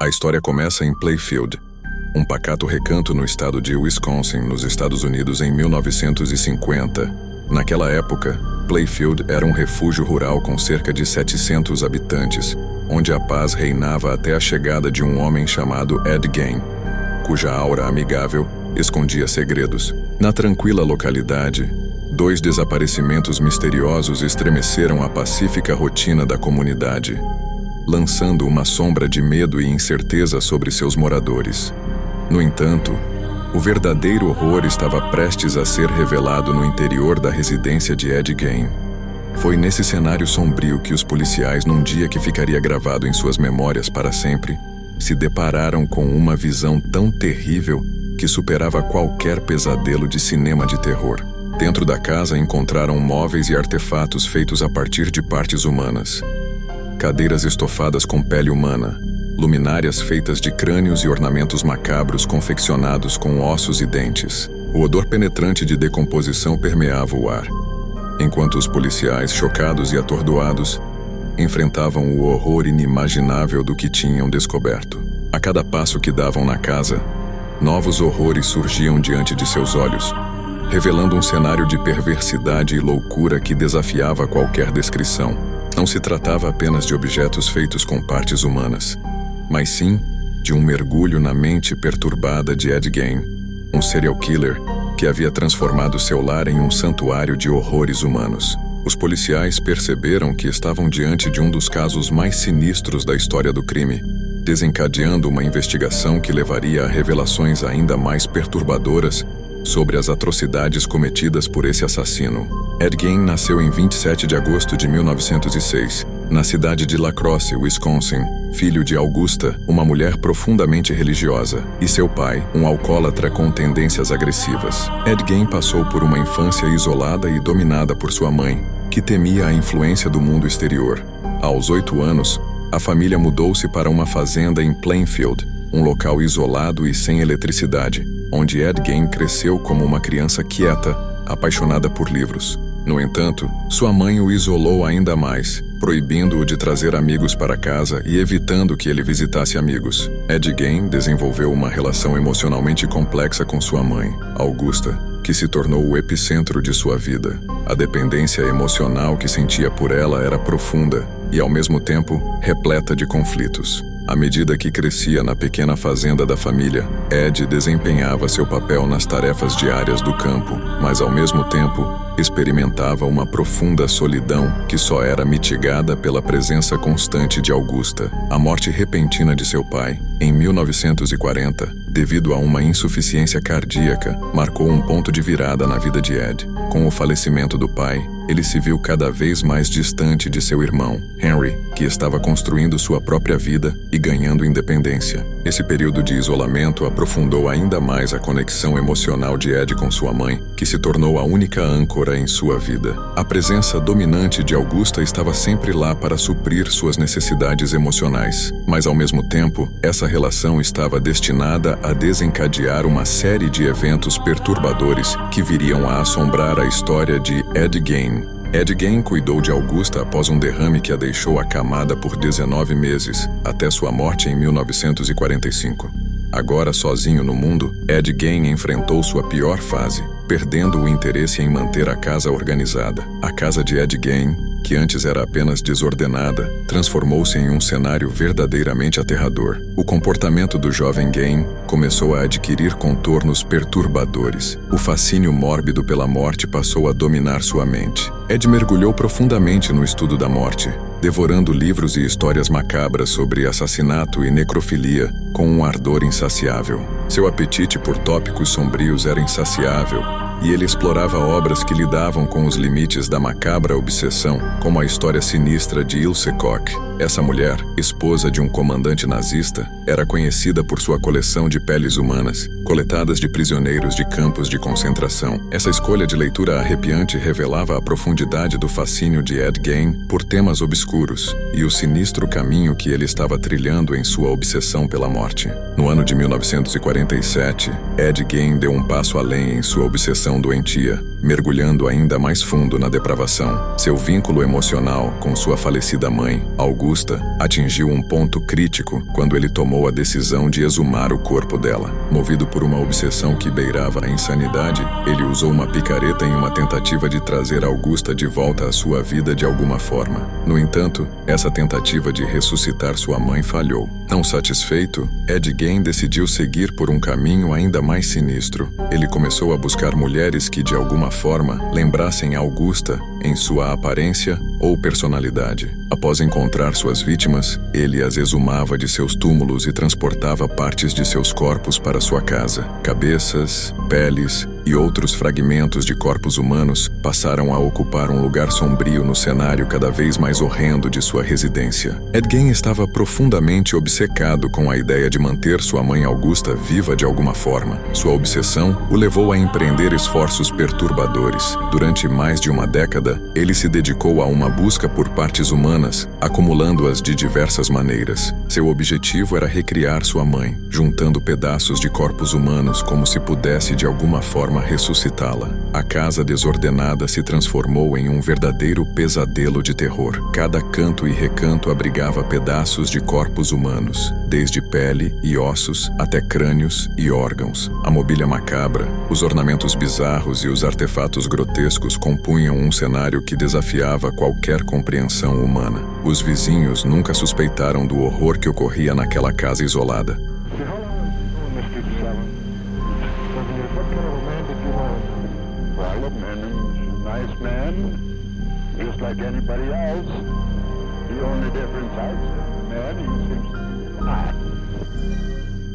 A história começa em Playfield, um pacato recanto no estado de Wisconsin, nos Estados Unidos, em 1950. Naquela época, Playfield era um refúgio rural com cerca de 700 habitantes, onde a paz reinava até a chegada de um homem chamado Ed Gein, cuja aura amigável escondia segredos. Na tranquila localidade, 2 desaparecimentos misteriosos estremeceram a pacífica rotina da comunidade, lançando uma sombra de medo e incerteza sobre seus moradores. No entanto, o verdadeiro horror estava prestes a ser revelado no interior da residência de Ed Gein. Foi nesse cenário sombrio que os policiais, num dia que ficaria gravado em suas memórias para sempre, se depararam com uma visão tão terrível que superava qualquer pesadelo de cinema de terror. Dentro da casa encontraram móveis e artefatos feitos a partir de partes humanas. Cadeiras estofadas com pele humana, luminárias feitas de crânios e ornamentos macabros confeccionados com ossos e dentes. O odor penetrante de decomposição permeava o ar, enquanto os policiais, chocados e atordoados, enfrentavam o horror inimaginável do que tinham descoberto. A cada passo que davam na casa, novos horrores surgiam diante de seus olhos, revelando um cenário de perversidade e loucura que desafiava qualquer descrição. Não se tratava apenas de objetos feitos com partes humanas, mas sim de um mergulho na mente perturbada de Ed Gein, um serial killer que havia transformado seu lar em um santuário de horrores humanos. Os policiais perceberam que estavam diante de um dos casos mais sinistros da história do crime, desencadeando uma investigação que levaria a revelações ainda mais perturbadoras sobre as atrocidades cometidas por esse assassino. Ed Gein nasceu em 27 de agosto de 1906, na cidade de La Crosse, Wisconsin, filho de Augusta, uma mulher profundamente religiosa, e seu pai, um alcoólatra com tendências agressivas. Ed Gein passou por uma infância isolada e dominada por sua mãe, que temia a influência do mundo exterior. Aos 8 anos, a família mudou-se para uma fazenda em Plainfield, um local isolado e sem eletricidade, onde Ed Gein cresceu como uma criança quieta, apaixonada por livros. No entanto, sua mãe o isolou ainda mais, proibindo-o de trazer amigos para casa e evitando que ele visitasse amigos. Ed Gein desenvolveu uma relação emocionalmente complexa com sua mãe, Augusta, que se tornou o epicentro de sua vida. A dependência emocional que sentia por ela era profunda e, ao mesmo tempo, repleta de conflitos. À medida que crescia na pequena fazenda da família, Ed desempenhava seu papel nas tarefas diárias do campo, mas ao mesmo tempo experimentava uma profunda solidão que só era mitigada pela presença constante de Augusta. A morte repentina de seu pai, em 1940, devido a uma insuficiência cardíaca, marcou um ponto de virada na vida de Ed. Com o falecimento do pai, ele se viu cada vez mais distante de seu irmão, Henry, que estava construindo sua própria vida e ganhando independência. Esse período de isolamento aprofundou ainda mais a conexão emocional de Ed com sua mãe, que se tornou a única âncora em sua vida. A presença dominante de Augusta estava sempre lá para suprir suas necessidades emocionais, mas ao mesmo tempo, essa relação estava destinada a desencadear uma série de eventos perturbadores que viriam a assombrar a história de Ed Gein. Ed Gein cuidou de Augusta após um derrame que a deixou acamada por 19 meses, até sua morte em 1945. Agora sozinho no mundo, Ed Gein enfrentou sua pior fase, perdendo o interesse em manter a casa organizada. A casa de Ed Gein, que antes era apenas desordenada, transformou-se em um cenário verdadeiramente aterrador. O comportamento do jovem Gein começou a adquirir contornos perturbadores. O fascínio mórbido pela morte passou a dominar sua mente. Ed mergulhou profundamente no estudo da morte, devorando livros e histórias macabras sobre assassinato e necrofilia com um ardor insaciável. Seu apetite por tópicos sombrios era insaciável, e ele explorava obras que lidavam com os limites da macabra obsessão, como a história sinistra de Ilse Koch. Essa mulher, esposa de um comandante nazista, era conhecida por sua coleção de peles humanas, coletadas de prisioneiros de campos de concentração. Essa escolha de leitura arrepiante revelava a profundidade do fascínio de Ed Gein por temas obscuros e o sinistro caminho que ele estava trilhando em sua obsessão pela morte. No ano de 1947, Ed Gein deu um passo além em sua obsessão obsessão doentia, mergulhando ainda mais fundo na depravação. Seu vínculo emocional com sua falecida mãe, Augusta, atingiu um ponto crítico quando ele tomou a decisão de exumar o corpo dela. Movido por uma obsessão que beirava a insanidade, ele usou uma picareta em uma tentativa de trazer Augusta de volta à sua vida de alguma forma. No entanto, essa tentativa de ressuscitar sua mãe falhou. Não satisfeito, Ed Gein decidiu seguir por um caminho ainda mais sinistro. Ele começou a buscar mulheres que de alguma forma lembrassem Augusta em sua aparência ou personalidade. Após encontrar suas vítimas, ele as exumava de seus túmulos e transportava partes de seus corpos para sua casa. Cabeças, peles e outros fragmentos de corpos humanos passaram a ocupar um lugar sombrio no cenário cada vez mais horrendo de sua residência. Ed Gein estava profundamente obcecado com a ideia de manter sua mãe Augusta viva de alguma forma. Sua obsessão o levou a empreender esforços perturbadores. Durante mais de uma década, ele se dedicou a uma busca por partes humanas, acumulando-as de diversas maneiras. Seu objetivo era recriar sua mãe, juntando pedaços de corpos humanos como se pudesse de alguma forma ressuscitá-la. A casa desordenada se transformou em um verdadeiro pesadelo de terror. Cada canto e recanto abrigava pedaços de corpos humanos, desde pele e ossos até crânios e órgãos. A mobília macabra, os ornamentos bizarros e os artefatos grotescos compunham um cenário que desafiava qualquer compreensão humana. Os vizinhos nunca suspeitaram do horror que ocorria naquela casa isolada.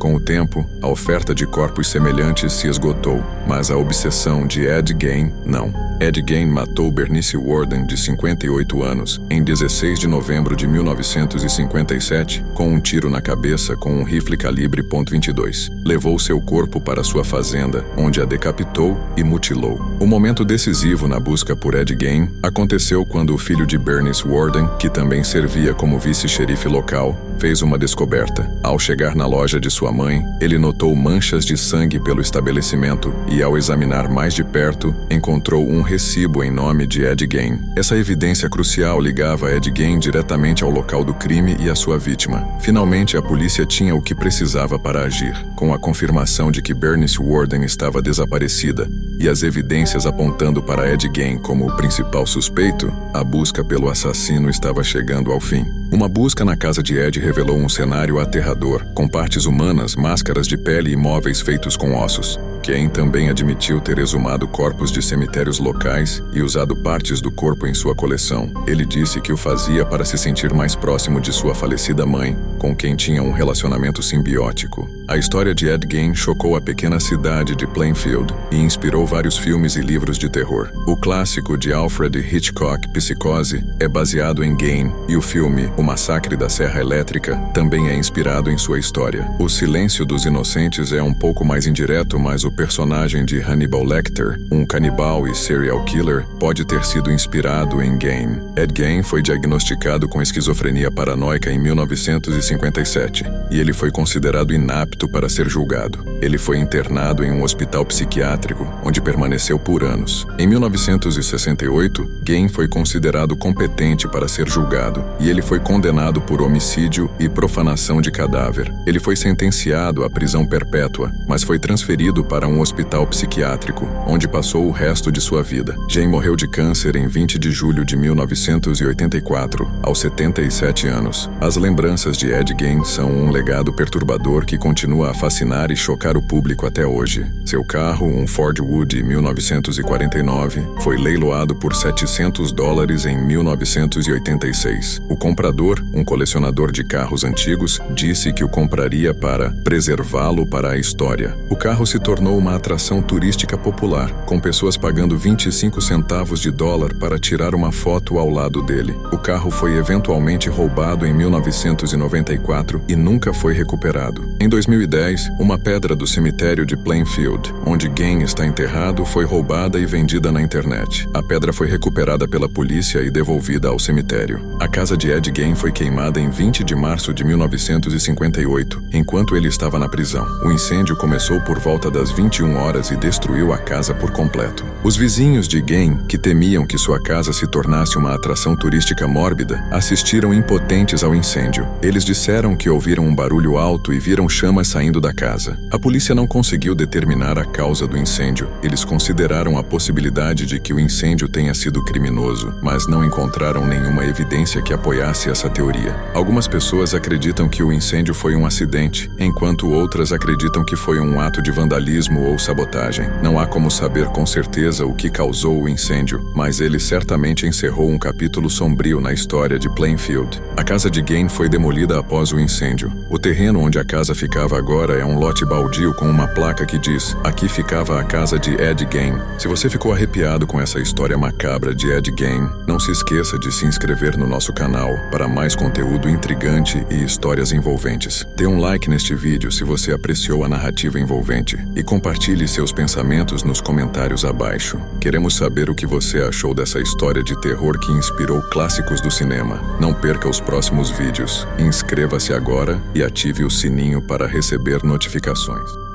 Com o tempo, a oferta de corpos semelhantes se esgotou, mas a obsessão de Ed Gein não. Ed Gein matou Bernice Worden, de 58 anos, em 16 de novembro de 1957, com um tiro na cabeça com um rifle calibre .22. Levou seu corpo para sua fazenda, onde a decapitou e mutilou. O momento decisivo na busca por Ed Gein aconteceu quando o filho de Bernice Worden, que também servia como vice-xerife local, fez uma descoberta. Ao chegar na loja de sua mãe, ele notou manchas de sangue pelo estabelecimento e, ao examinar mais de perto, encontrou um recibo em nome de Ed Gein. Essa evidência crucial ligava Ed Gein diretamente ao local do crime e à sua vítima. Finalmente, a polícia tinha o que precisava para agir. Com a confirmação de que Bernice Worden estava desaparecida e as evidências apontando para Ed Gein como o principal suspeito, a busca pelo assassino estava chegando ao fim. Uma busca na casa de Ed revelou um cenário aterrador, com partes humanas, máscaras de pele e móveis feitos com ossos. Gein também admitiu ter exumado corpos de cemitérios locais e usado partes do corpo em sua coleção. Ele disse que o fazia para se sentir mais próximo de sua falecida mãe, com quem tinha um relacionamento simbiótico. A história de Ed Gein chocou a pequena cidade de Plainfield e inspirou vários filmes e livros de terror. O clássico de Alfred Hitchcock, Psicose, é baseado em Gein, e o filme O Massacre da Serra Elétrica também é inspirado em sua história. O Silêncio dos Inocentes é um pouco mais indireto, mas o personagem de Hannibal Lecter, um canibal e serial killer, pode ter sido inspirado em Gein. Ed Gein foi diagnosticado com esquizofrenia paranoica em 1957 e ele foi considerado inapto para ser julgado. Ele foi internado em um hospital psiquiátrico, onde permaneceu por anos. Em 1968, Gein foi considerado competente para ser julgado e ele foi condenado por homicídio e profanação de cadáver. Ele foi sentenciado à prisão perpétua, mas foi transferido para um hospital psiquiátrico, onde passou o resto de sua vida. Gein morreu de câncer em 20 de julho de 1984, aos 77 anos. As lembranças de Ed Gein são um legado perturbador que continua a fascinar e chocar o público até hoje. Seu carro, um Ford Wood 1949, foi leiloado por $700 em 1986. O comprador, um colecionador de carros antigos, disse que o compraria para preservá-lo para a história. O carro se tornou uma atração turística popular, com pessoas pagando 25 centavos de dólar para tirar uma foto ao lado dele. O carro foi eventualmente roubado em 1994 e nunca foi recuperado. Em 2010, uma pedra do cemitério de Plainfield, onde Gein está enterrado, foi roubada e vendida na internet. A pedra foi recuperada pela polícia e devolvida ao cemitério. A casa de Ed Gein foi queimada em 20 de março de 1958, enquanto ele estava na prisão. O incêndio começou por volta das 21 horas e destruiu a casa por completo. Os vizinhos de Gain, que temiam que sua casa se tornasse uma atração turística mórbida, assistiram impotentes ao incêndio. Eles disseram que ouviram um barulho alto e viram chamas saindo da casa. A polícia não conseguiu determinar a causa do incêndio. Eles consideraram a possibilidade de que o incêndio tenha sido criminoso, mas não encontraram nenhuma evidência que apoiasse essa teoria. Algumas pessoas acreditam que o incêndio foi um acidente, enquanto outras acreditam que foi um ato de vandalismo ou sabotagem. Não há como saber com certeza o que causou o incêndio, mas ele certamente encerrou um capítulo sombrio na história de Plainfield. A casa de Gain foi demolida após o incêndio. O terreno onde a casa ficava agora é um lote baldio com uma placa que diz: "Aqui ficava a casa de Ed Gain". Se você ficou arrepiado com essa história macabra de Ed Gain, não se esqueça de se inscrever no nosso canal para mais conteúdo intrigante e histórias envolventes. Dê um like neste vídeo se você apreciou a narrativa envolvente e compartilhe seus pensamentos nos comentários abaixo. Queremos saber o que você achou dessa história de terror que inspirou clássicos do cinema. Não perca os próximos vídeos. Inscreva-se agora e ative o sininho para receber notificações.